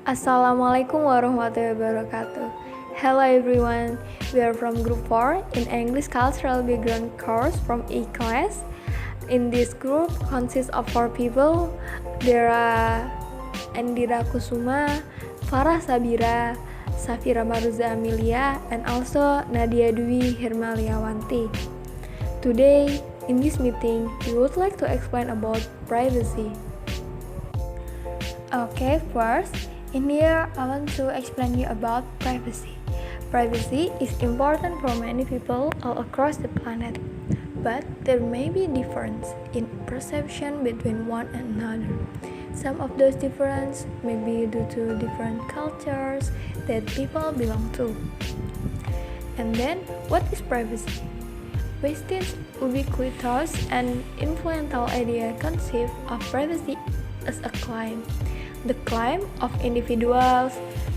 Assalamualaikum warahmatullahi wabarakatuh. Hello everyone, we are from Group 4 in English Cultural Background course from E-Class. In this group consists of 4 people. There are Andira Kusuma, Farah Sabira, Safira Maruza Amelia, and also Nadia Dwi Hirmaliawanti. Today, in this meeting, we would like to explain about privacy. Okay, first, in here I want to explain you about privacy. Privacy is important for many people all across the planet, but there may be difference in perception between one and another. Some of those differences may be due to different cultures that people belong to. And then, what is privacy? With this ubiquitous and influential idea conceived of privacy as a claim. The claim of individuals,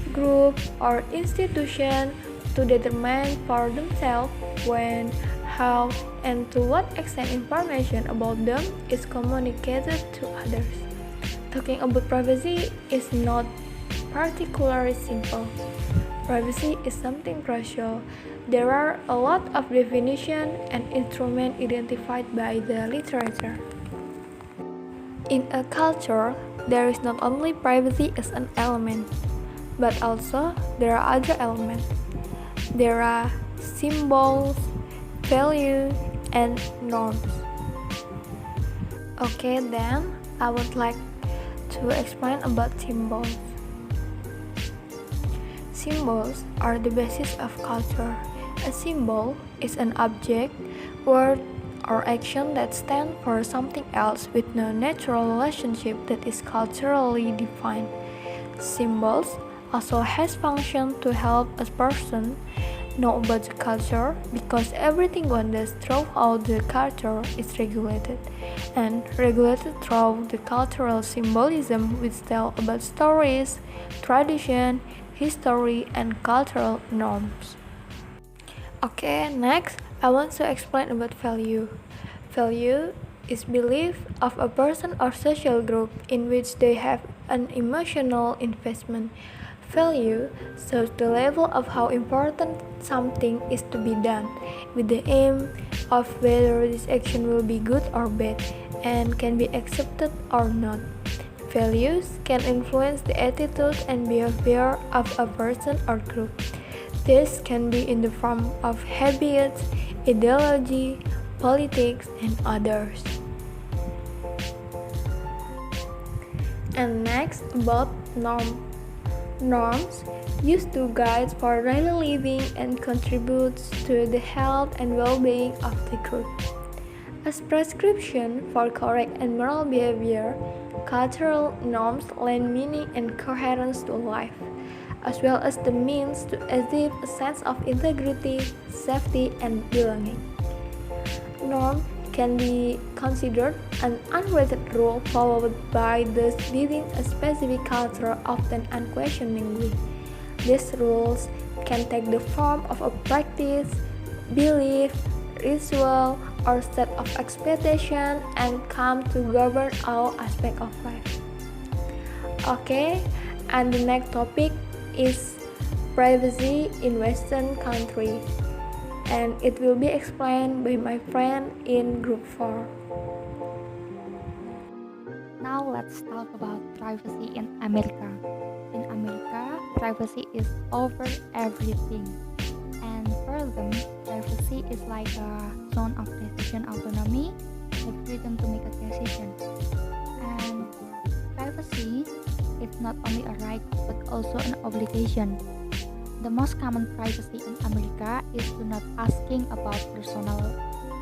groups, or institutions to determine for themselves when, how, and to what extent information about them is communicated to others. Talking about privacy is not particularly simple. Privacy is something crucial. There are a lot of definitions and instruments identified by the literature. In a culture, there is not only privacy as an element, but also there are other elements. There are symbols, values, and norms. Okay, then I would like to explain about symbols. Symbols are the basis of culture. A symbol is an object, word, or action that stands for something else with no natural relationship that is culturally defined. Symbols also has function to help a person know about the culture because everything one does throughout the culture is regulated and regulated through the cultural symbolism which tell about stories, tradition, history, and cultural norms. Okay, next I want to explain about value. Value is belief of a person or social group in which they have an emotional investment. Value shows the level of how important something is to be done, with the aim of whether this action will be good or bad, and can be accepted or not. Values can influence the attitude and behavior of a person or group. This can be in the form of habits, ideology, politics, and others. And next, about norms used to guide for daily living and contributes to the health and well-being of the group. As prescription for correct and moral behavior, cultural norms lend meaning and coherence to life, as well as the means to achieve a sense of integrity, safety, and belonging. Norm can be considered an unwritten rule followed by those within a specific culture, often unquestioningly. These rules can take the form of a practice, belief, ritual, or set of expectation and come to govern all aspects of life. Okay, and the next topic is privacy in Western country, and it will be explained by my friend in group 4. Now let's talk about privacy in America. In America, privacy is over everything. And for them, privacy is like a zone of decision autonomy, the freedom to make a decision. And privacy is not only a right but also an obligation. The most common privacy in America is to not asking about personal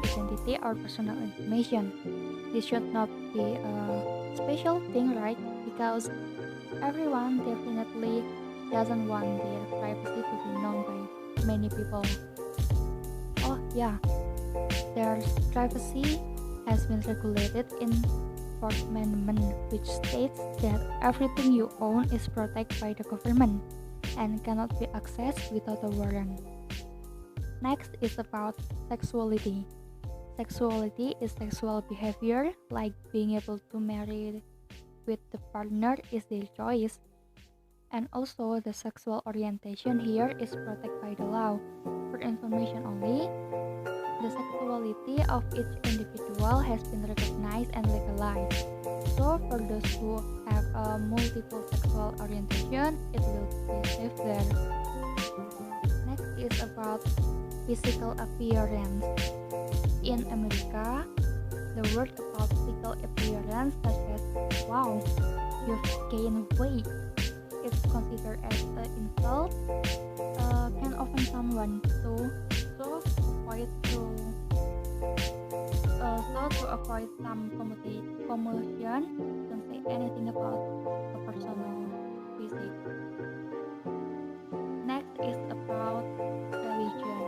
identity or personal information. This should not be a special thing, right? Because everyone definitely doesn't want their privacy to be known by many people. Oh yeah, their privacy has been regulated in Fourth Amendment, which states that everything you own is protected by the government and cannot be accessed without a warrant. Next is about sexuality. Sexuality is sexual behavior, like being able to marry with the partner is their choice. And also, the sexual orientation here is protected by the law. For information only, the sexuality of each individual has been recognized and legalized. So, for those who have a multiple sexual orientation, it will be safe there. Next is about physical appearance. In America, the word about physical appearance such as "wow, you've gained weight" is considered as an insult. Can offend someone. So avoid to to avoid some commotion, don't say anything about a personal physique. Next is about religion.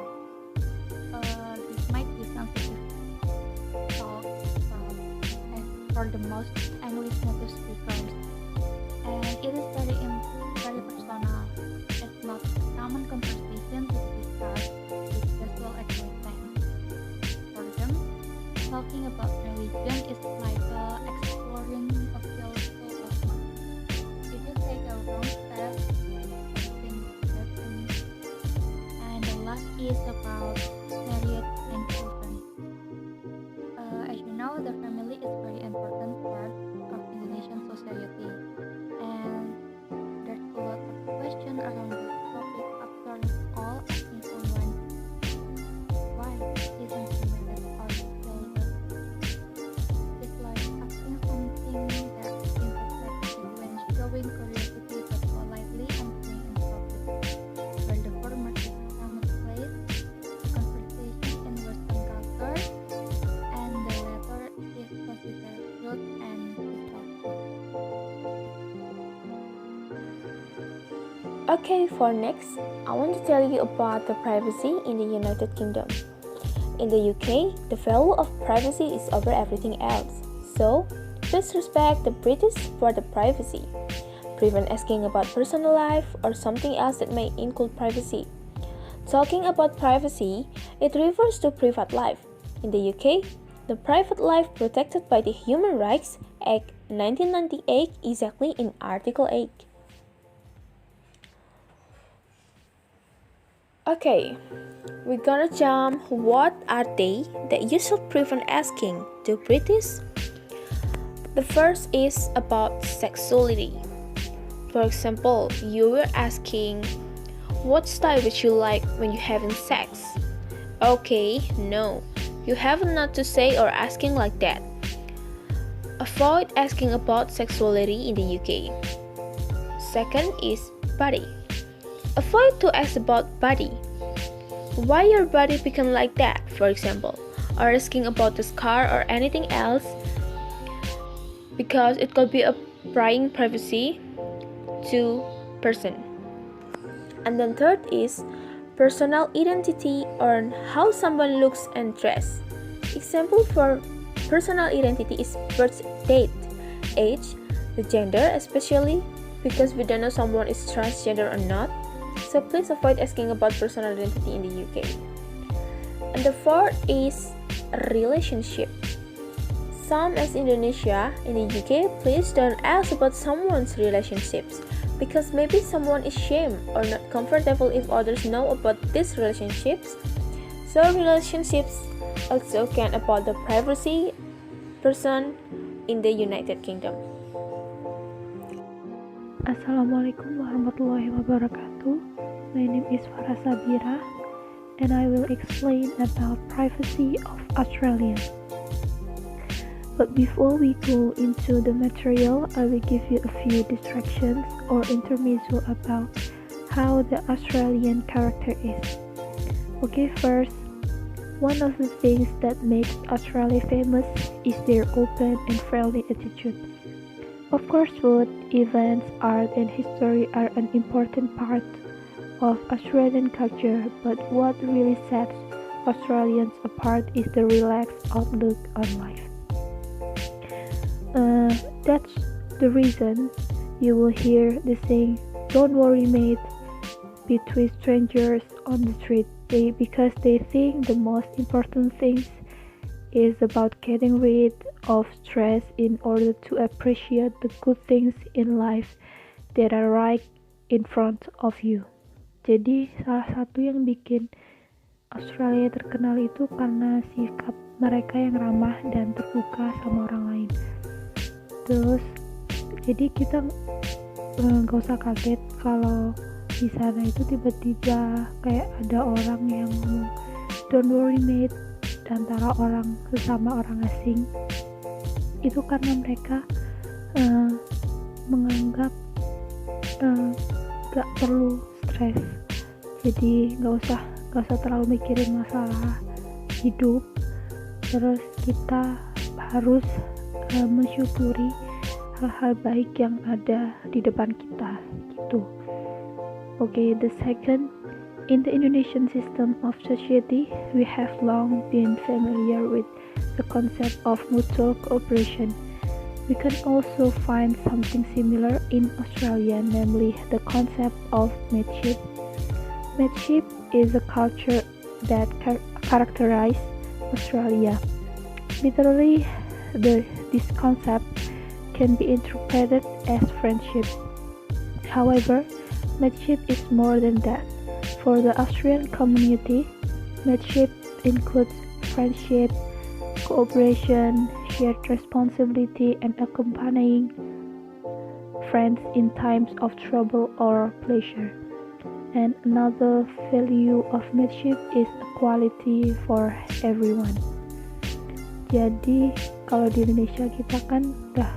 This might be sensitive talk for the most English native speakers, and it is very personal. It's not a common conversation to discuss with casual acquaintance. For them, talking about religion is like exploring a field full of mud. If you take a wrong step, things happen. And the last is about marriage and children. As you know, the family is very important part of Indonesian society, and there's a lot of question around this topic. After all, asking someone why isn't he married or children? It's like asking something that intersects when showing curiosity but politely and being in public. Where the former is commonplace, conversation in Western culture, and the latter is considered rude and disruptive. Okay, for next, I want to tell you about the privacy in the United Kingdom. In the UK, the value of privacy is over everything else. So, please respect the British for the privacy. Prevent asking about personal life or something else that may include privacy. Talking about privacy, it refers to private life. In the UK, the private life protected by the Human Rights Act 1998 exactly in Article 8. Okay, we're gonna jump. What are they that you should prevent asking to British? The first is about sexuality. For example, you were asking, what style would you like when you're having sex? Okay, no, you have not to say or asking like that. Avoid asking about sexuality in the UK. Second is body. Avoid to ask about body. Why your body become like that, for example, or asking about the scar or anything else, because it could be a prying privacy to person. And then third is personal identity or how someone looks and dress. Example for personal identity is birth date, age, the gender, especially because we don't know someone is transgender or not. So please avoid asking about personal identity in the UK. And the fourth is relationship. Some as Indonesia, in the UK, please don't ask about someone's relationships because maybe someone is ashamed or not comfortable if others know about these relationships. So relationships also can about the privacy person in the United Kingdom. Assalamualaikum warahmatullahi wabarakatuh. My name is Farah Sabira and I will explain about privacy of Australia. But before we go into the material, I will give you a few distractions or intermezzo about how the Australian character is. Okay, first, one of the things that makes Australia famous is their open and friendly attitude. Of course, food, events, art, and history are an important part of Australian culture, but what really sets Australians apart is the relaxed outlook on life. That's the reason you will hear the saying, "Don't worry, mate," between strangers on the street, because they think the most important things is about getting rid of stress in order to appreciate the good things in life that are right in front of you. Jadi salah satu yang bikin Australia terkenal itu karena sikap mereka yang ramah dan terbuka sama orang lain. Terus jadi kita gak usah kaget kalau di sana itu tiba-tiba kayak ada orang yang ngomong don't worry mate antara orang sesama orang asing. Itu karena mereka menganggap gak perlu stres, jadi gak usah terlalu mikirin masalah hidup. Terus kita harus mensyukuri hal-hal baik yang ada di depan kita gitu. Okay, the second, in the Indonesian system of society, we have long been familiar with the concept of mutual cooperation. We can also find something similar in Australia, namely the concept of mateship. Mateship is a culture that characterizes Australia. Literally, this concept can be interpreted as friendship. However, mateship is more than that. For the Australian community, mateship includes friendship, cooperation, shared responsibility, and accompanying friends in times of trouble or pleasure. And another value of mateship is equality for everyone. Jadi kalau di Indonesia kita kan udah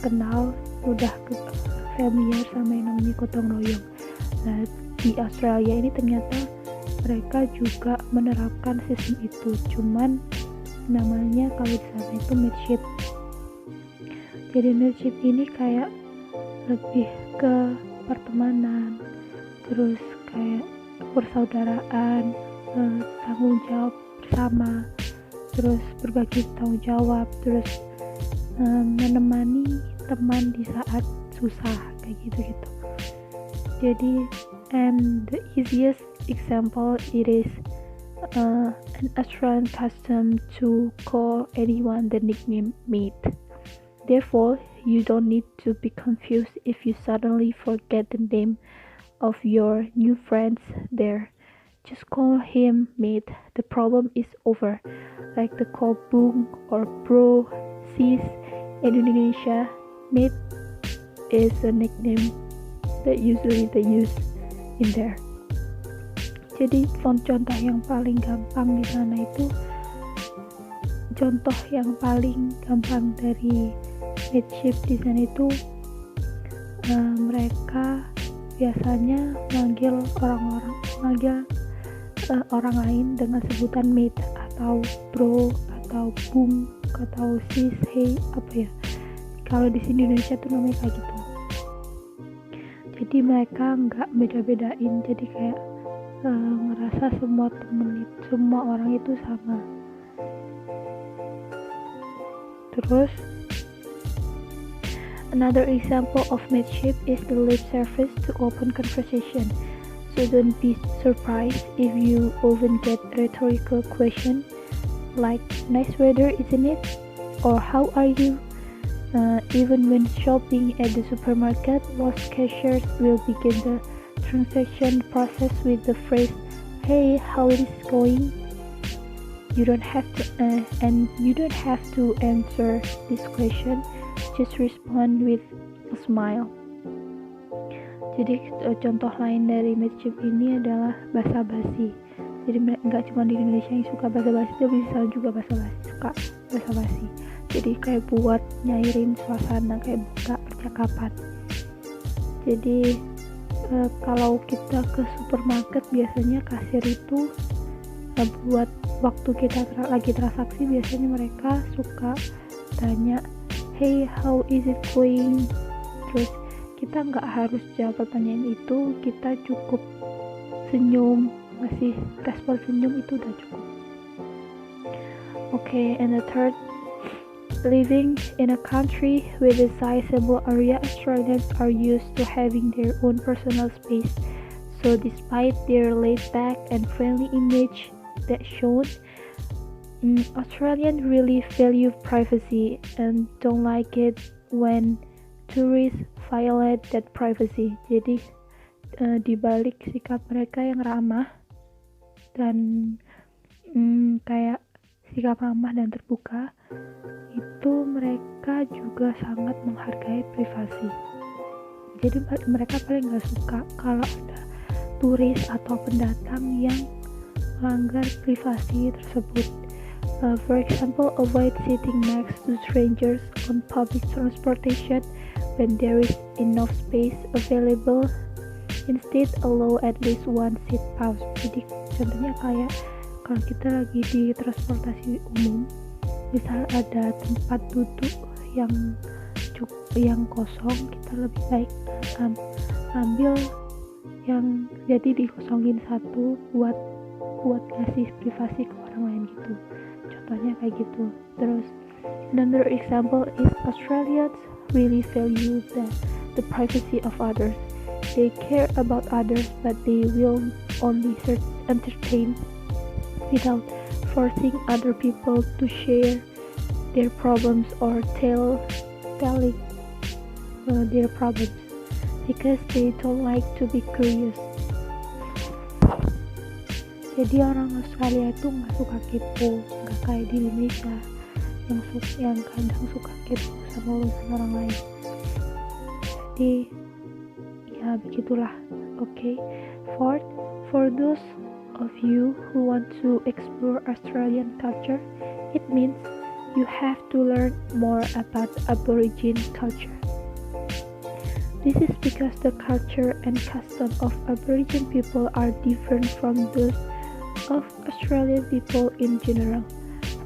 kenal, udah familiar sama yang namanya gotong royong. Nah, di Australia ini ternyata mereka juga menerapkan sistem itu, cuman namanya kalau di sana itu mateship. Jadi mateship ini kayak lebih ke pertemanan, terus kayak persaudaraan, tanggung jawab bersama, terus berbagi tanggung jawab, terus menemani teman di saat susah kayak gitu. Jadi the easiest example it is an Australian custom to call anyone the nickname mate. Therefore, you don't need to be confused if you suddenly forget the name of your new friends there. Just call him mate. The problem is over. Like the call bung or bro, sis. In Indonesia, mate is a nickname that usually they use in there. Jadi contoh yang paling gampang di sana itu, contoh yang paling gampang dari mateship di sana itu, mereka biasanya manggil orang lain dengan sebutan mate atau bro atau bung atau sis, hey, apa ya, kalau di sini Indonesia tuh namanya kayak gitu. Jadi mereka nggak beda-bedain, jadi kayak ngerasa semua orang itu sama. Terus another example of mateship is the lip service to open conversation. So don't be surprised if you often get rhetorical question like nice weather isn't it, or how are you. Even when shopping at the supermarket, most cashiers will begin the transaction process with the phrase, hey, how is it going? You don't have to answer this question, just respond with a smile. Jadi contoh lain dari mateship ini adalah basa-basi. Jadi nggak cuma di Indonesia yang suka basa-basi, tapi di sana juga suka basa-basi. Jadi kayak buat nyairin suasana, kayak buka percakapan. Jadi kalau kita ke supermarket, biasanya kasir itu buat waktu kita lagi transaksi, biasanya mereka suka tanya, hey, how is it going? Terus kita nggak harus jawab pertanyaan itu, kita cukup senyum, ngasih respon senyum itu udah cukup. Okay, and the third, living in a country with a sizable area, Australians are used to having their own personal space. So despite their laid-back and friendly image that shown, Australians really value privacy and don't like it when tourists violate that privacy. Jadi di balik sikap mereka yang ramah dan kayak sikap ramah dan terbuka, itu mereka juga sangat menghargai privasi. Jadi mereka paling gak suka kalau ada turis atau pendatang yang melanggar privasi tersebut. For example, avoid sitting next to strangers on public transportation when there is enough space available. Instead, allow at least one seat pause. Jadi contohnya kayak kalau kita lagi di transportasi umum, misal ada tempat duduk yang kosong, kita lebih baik ambil yang jadi dikosongin satu buat ngasih privasi ke orang lain gitu. Contohnya kayak gitu. Terus another example is Australians really value the privacy of others. They care about others, but they will only entertain without forcing other people to share their problems or telling their problems because they don't like to be curious. Jadi orang Australia itu nggak suka kepo, nggak kayak di Indonesia yang kadang suka kepo sama urusan orang lain. Jadi ya begitulah. Okay. Fourth, for those of you who want to explore Australian culture, it means you have to learn more about Aborigine culture. This is because the culture and custom of Aborigine people are different from those of Australian people in general.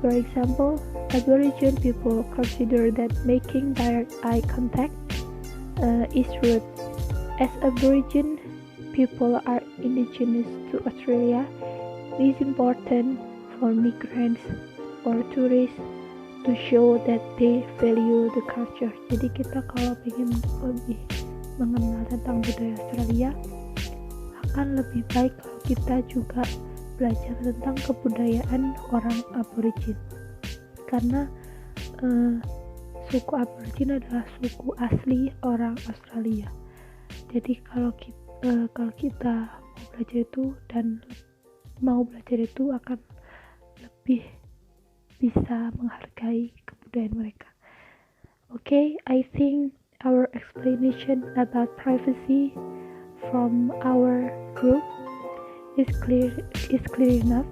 For example, Aborigine people consider that making direct eye contact is rude. As Aborigine people are indigenous to Australia, it is important for migrants or tourists to show that they value the culture. Jadi kita kalau ingin lebih mengenal tentang budaya Australia, akan lebih baik kalau kita juga belajar tentang kebudayaan orang Aborigin, karena suku Aborigin adalah suku asli orang Australia. Jadi kalau kita mau belajar itu akan lebih bisa menghargai kebudayaan mereka. Okay, I think our explanation about privacy from our group is clear enough.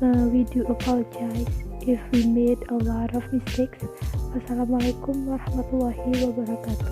We do apologize if we made a lot of mistakes. Wassalamualaikum warahmatullahi wabarakatuh.